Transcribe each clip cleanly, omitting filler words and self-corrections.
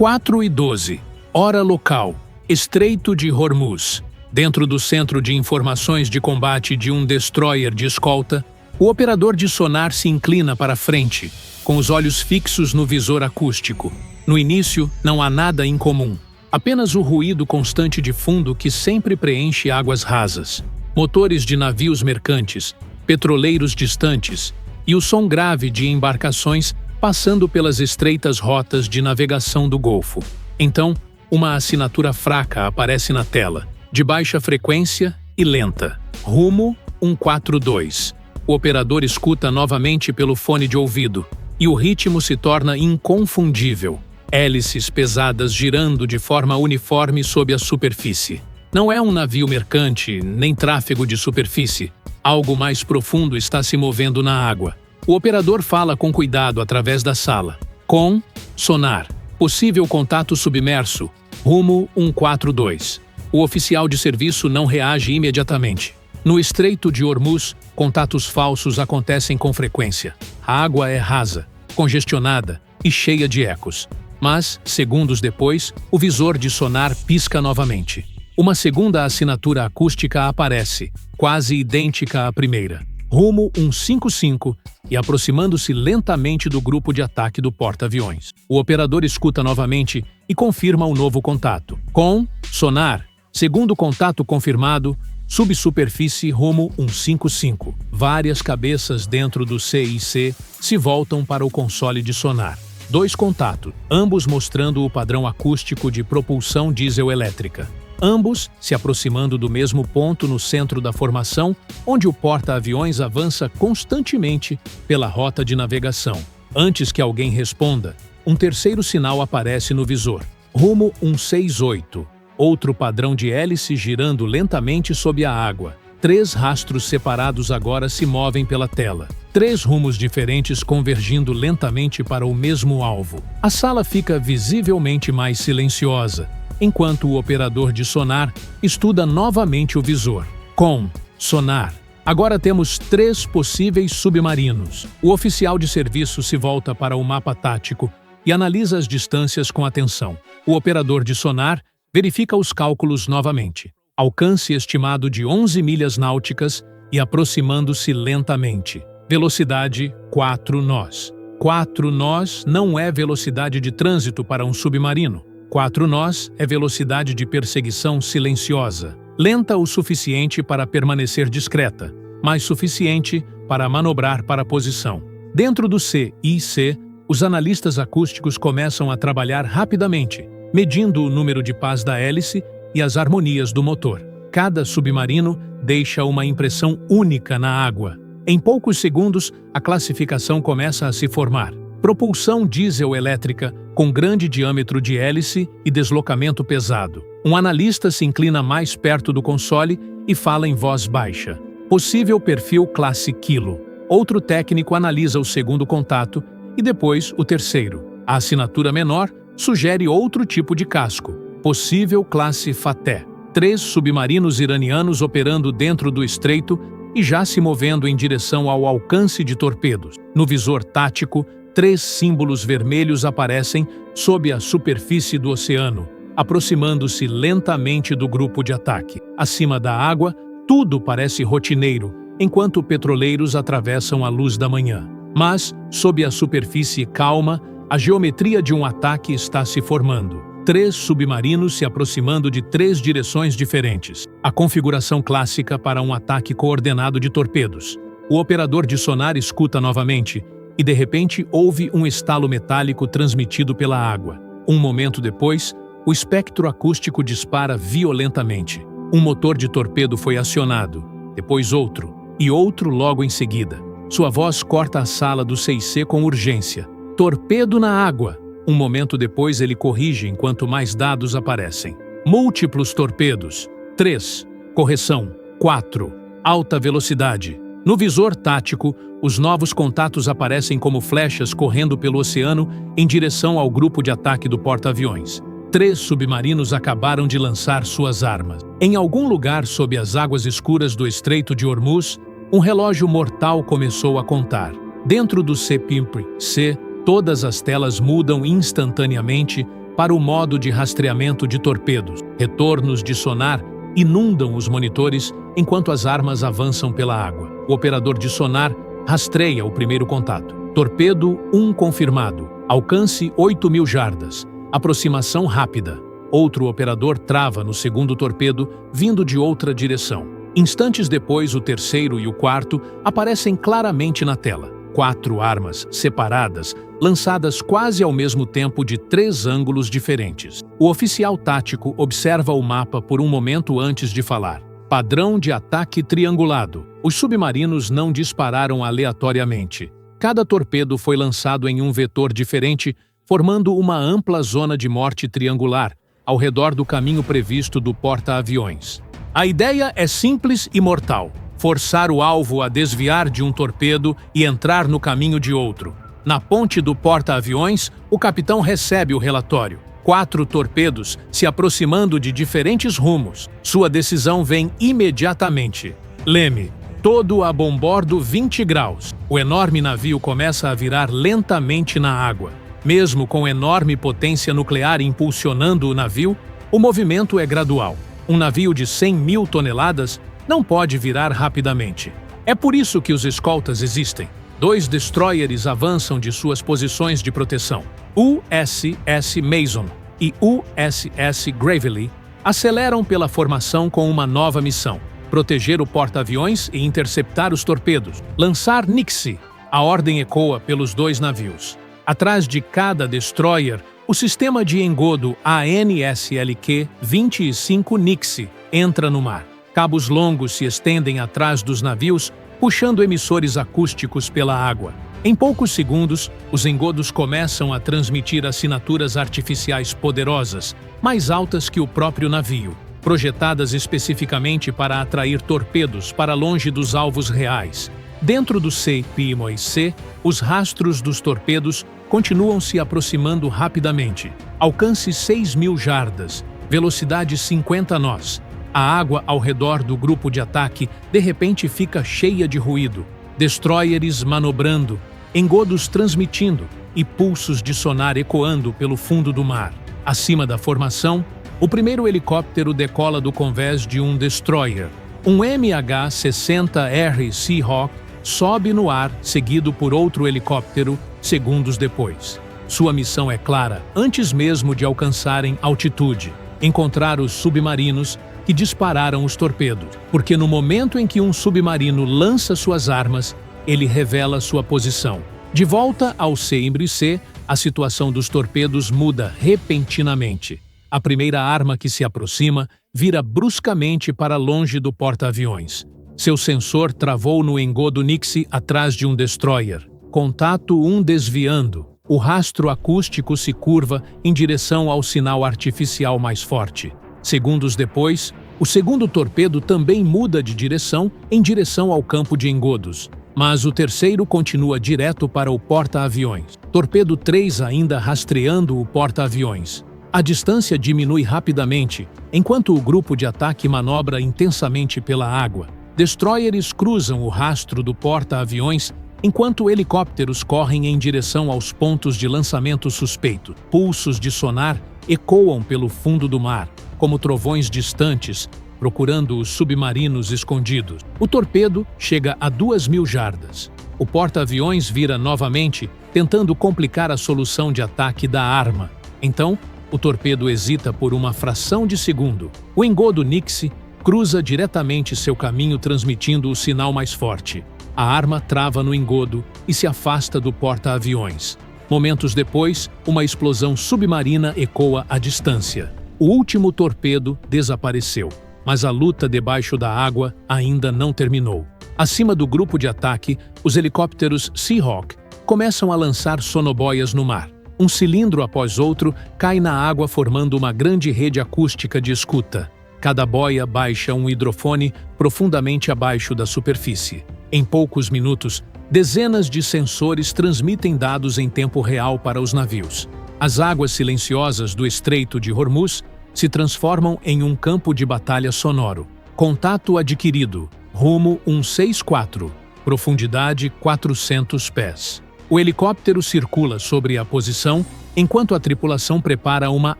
4:12. Hora local. Estreito de Hormuz. Dentro do centro de informações de combate de um destroyer de escolta, o operador de sonar se inclina para frente, com os olhos fixos no visor acústico. No início, não há nada incomum. Apenas o ruído constante de fundo que sempre preenche águas rasas. Motores de navios mercantes, petroleiros distantes e o som grave de embarcações passando pelas estreitas rotas de navegação do Golfo. Então, uma assinatura fraca aparece na tela, de baixa frequência e lenta. Rumo 142. O operador escuta novamente pelo fone de ouvido, e o ritmo se torna inconfundível. Hélices pesadas girando de forma uniforme sob a superfície. Não é um navio mercante, nem tráfego de superfície. Algo mais profundo está se movendo na água. O operador fala com cuidado através da sala. Com sonar. Possível contato submerso. Rumo 142. O oficial de serviço não reage imediatamente. No Estreito de Hormuz, contatos falsos acontecem com frequência. A água é rasa, congestionada e cheia de ecos. Mas, segundos depois, o visor de sonar pisca novamente. Uma segunda assinatura acústica aparece, quase idêntica à primeira. Rumo 155 e aproximando-se lentamente do grupo de ataque do porta-aviões. O operador escuta novamente e confirma o novo contato. Com sonar. Segundo contato confirmado, subsuperfície rumo 155. Várias cabeças dentro do CIC se voltam para o console de sonar. 2 contatos, ambos mostrando o padrão acústico de propulsão diesel-elétrica. Ambos se aproximando do mesmo ponto no centro da formação, onde o porta-aviões avança constantemente pela rota de navegação. Antes que alguém responda, um terceiro sinal aparece no visor. Rumo 168. Outro padrão de hélice girando lentamente sob a água. 3 rastros separados agora se movem pela tela. 3 rumos diferentes convergindo lentamente para o mesmo alvo. A sala fica visivelmente mais silenciosa, enquanto o operador de sonar estuda novamente o visor. Com sonar. Agora temos 3 possíveis submarinos. O oficial de serviço se volta para o mapa tático e analisa as distâncias com atenção. O operador de sonar verifica os cálculos novamente. Alcance estimado de 11 milhas náuticas e aproximando-se lentamente. Velocidade 4 nós. 4 nós não é velocidade de trânsito para um submarino. 4 nós é velocidade de perseguição silenciosa. Lenta o suficiente para permanecer discreta, mas suficiente para manobrar para a posição. Dentro do CIC, os analistas acústicos começam a trabalhar rapidamente, medindo o número de pás da hélice e as harmonias do motor. Cada submarino deixa uma impressão única na água. Em poucos segundos, a classificação começa a se formar. Propulsão diesel-elétrica com grande diâmetro de hélice e deslocamento pesado. Um analista se inclina mais perto do console e fala em voz baixa. Possível perfil classe Kilo. Outro técnico analisa o segundo contato e depois o terceiro. A assinatura menor sugere outro tipo de casco. Possível classe Fateh. 3 submarinos iranianos operando dentro do estreito e já se movendo em direção ao alcance de torpedos. No visor tático, 3 símbolos vermelhos aparecem sob a superfície do oceano, aproximando-se lentamente do grupo de ataque. Acima da água, tudo parece rotineiro, enquanto petroleiros atravessam a luz da manhã. Mas, sob a superfície calma, a geometria de um ataque está se formando. 3 submarinos se aproximando de 3 direções diferentes. A configuração clássica para um ataque coordenado de torpedos. O operador de sonar escuta novamente e, de repente, ouve um estalo metálico transmitido pela água. Um momento depois, o espectro acústico dispara violentamente. Um motor de torpedo foi acionado, depois outro, e outro logo em seguida. Sua voz corta a sala do CIC com urgência. Torpedo na água! Um momento depois ele corrige enquanto mais dados aparecem. Múltiplos torpedos. 3. Correção. 4. Alta velocidade. No visor tático, os novos contatos aparecem como flechas correndo pelo oceano em direção ao grupo de ataque do porta-aviões. 3 submarinos acabaram de lançar suas armas. Em algum lugar sob as águas escuras do Estreito de Hormuz, um relógio mortal começou a contar. Dentro do C-Todas as telas mudam instantaneamente para o modo de rastreamento de torpedos. Retornos de sonar inundam os monitores enquanto as armas avançam pela água. O operador de sonar rastreia o primeiro contato. Torpedo 1 confirmado. Alcance 8.000 jardas. Aproximação rápida. Outro operador trava no segundo torpedo, vindo de outra direção. Instantes depois, o terceiro e o quarto aparecem claramente na tela. 4 armas separadas, lançadas quase ao mesmo tempo de 3 ângulos diferentes. O oficial tático observa o mapa por um momento antes de falar. Padrão de ataque triangulado. Os submarinos não dispararam aleatoriamente. Cada torpedo foi lançado em um vetor diferente, formando uma ampla zona de morte triangular, ao redor do caminho previsto do porta-aviões. A ideia é simples e mortal: forçar o alvo a desviar de um torpedo e entrar no caminho de outro. Na ponte do porta-aviões, o capitão recebe o relatório. 4 torpedos se aproximando de diferentes rumos. Sua decisão vem imediatamente. Leme: todo a bombordo 20 graus. O enorme navio começa a virar lentamente na água. Mesmo com enorme potência nuclear impulsionando o navio, o movimento é gradual. Um navio de 100.000 toneladas não pode virar rapidamente. É por isso que os escoltas existem. 2 destroyers avançam de suas posições de proteção. USS Mason e USS Gravely aceleram pela formação com uma nova missão: proteger o porta-aviões e interceptar os torpedos. Lançar Nixie. A ordem ecoa pelos 2 navios. Atrás de cada destroyer, o sistema de engodo ANSLQ-25 Nixie entra no mar. Cabos longos se estendem atrás dos navios, puxando emissores acústicos pela água. Em poucos segundos, os engodos começam a transmitir assinaturas artificiais poderosas, mais altas que o próprio navio, projetadas especificamente para atrair torpedos para longe dos alvos reais. Dentro do CPIMOIC, os rastros dos torpedos continuam se aproximando rapidamente. Alcance 6.000 jardas, velocidade 50 nós. A água ao redor do grupo de ataque de repente fica cheia de ruído. Destroyers manobrando, engodos transmitindo e pulsos de sonar ecoando pelo fundo do mar. Acima da formação, o primeiro helicóptero decola do convés de um destroyer. Um MH-60R Seahawk sobe no ar, seguido por outro helicóptero, segundos depois. Sua missão é clara, antes mesmo de alcançarem altitude: encontrar os submarinos que dispararam os torpedos. Porque no momento em que um submarino lança suas armas, ele revela sua posição. De volta ao CMBC, a situação dos torpedos muda repentinamente. A primeira arma que se aproxima vira bruscamente para longe do porta-aviões. Seu sensor travou no engodo Nixie atrás de um destroyer. Contato 1 desviando. O rastro acústico se curva em direção ao sinal artificial mais forte. Segundos depois, o segundo torpedo também muda de direção em direção ao campo de engodos. Mas o terceiro continua direto para o porta-aviões. Torpedo 3 ainda rastreando o porta-aviões. A distância diminui rapidamente, enquanto o grupo de ataque manobra intensamente pela água. Destroyers cruzam o rastro do porta-aviões, enquanto helicópteros correm em direção aos pontos de lançamento suspeito. Pulsos de sonar ecoam pelo fundo do mar, como trovões distantes, procurando os submarinos escondidos. O torpedo chega a 2.000 jardas. O porta-aviões vira novamente, tentando complicar a solução de ataque da arma. Então, o torpedo hesita por uma fração de segundo. O engodo Nixie cruza diretamente seu caminho, transmitindo o sinal mais forte. A arma trava no engodo e se afasta do porta-aviões. Momentos depois, uma explosão submarina ecoa à distância. O último torpedo desapareceu, mas a luta debaixo da água ainda não terminou. Acima do grupo de ataque, os helicópteros Seahawk começam a lançar sonoboias no mar. Um cilindro após outro cai na água, formando uma grande rede acústica de escuta. Cada boia baixa um hidrofone profundamente abaixo da superfície. Em poucos minutos, dezenas de sensores transmitem dados em tempo real para os navios. As águas silenciosas do Estreito de Hormuz se transformam em um campo de batalha sonoro. Contato adquirido. Rumo 164. Profundidade 400 pés. O helicóptero circula sobre a posição enquanto a tripulação prepara uma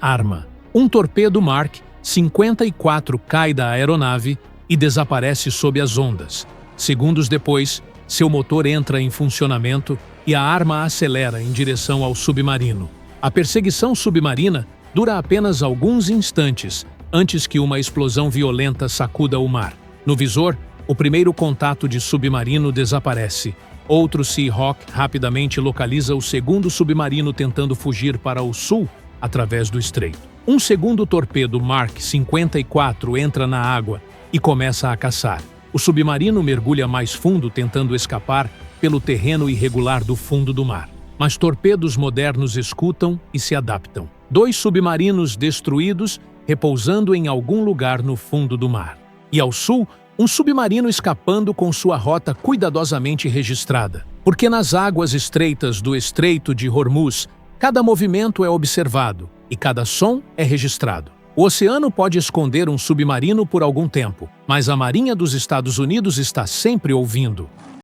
arma. Um torpedo Mark 54 cai da aeronave e desaparece sob as ondas. Segundos depois, seu motor entra em funcionamento e a arma acelera em direção ao submarino. A perseguição submarina dura apenas alguns instantes antes que uma explosão violenta sacuda o mar. No visor, o primeiro contato de submarino desaparece. Outro Seahawk rapidamente localiza o segundo submarino tentando fugir para o sul através do estreito. Um segundo torpedo Mark 54 entra na água e começa a caçar. O submarino mergulha mais fundo tentando escapar pelo terreno irregular do fundo do mar. Mas torpedos modernos escutam e se adaptam. 2 submarinos destruídos repousando em algum lugar no fundo do mar. E ao sul, um submarino escapando com sua rota cuidadosamente registrada. Porque nas águas estreitas do Estreito de Hormuz, cada movimento é observado e cada som é registrado. O oceano pode esconder um submarino por algum tempo, mas a Marinha dos Estados Unidos está sempre ouvindo.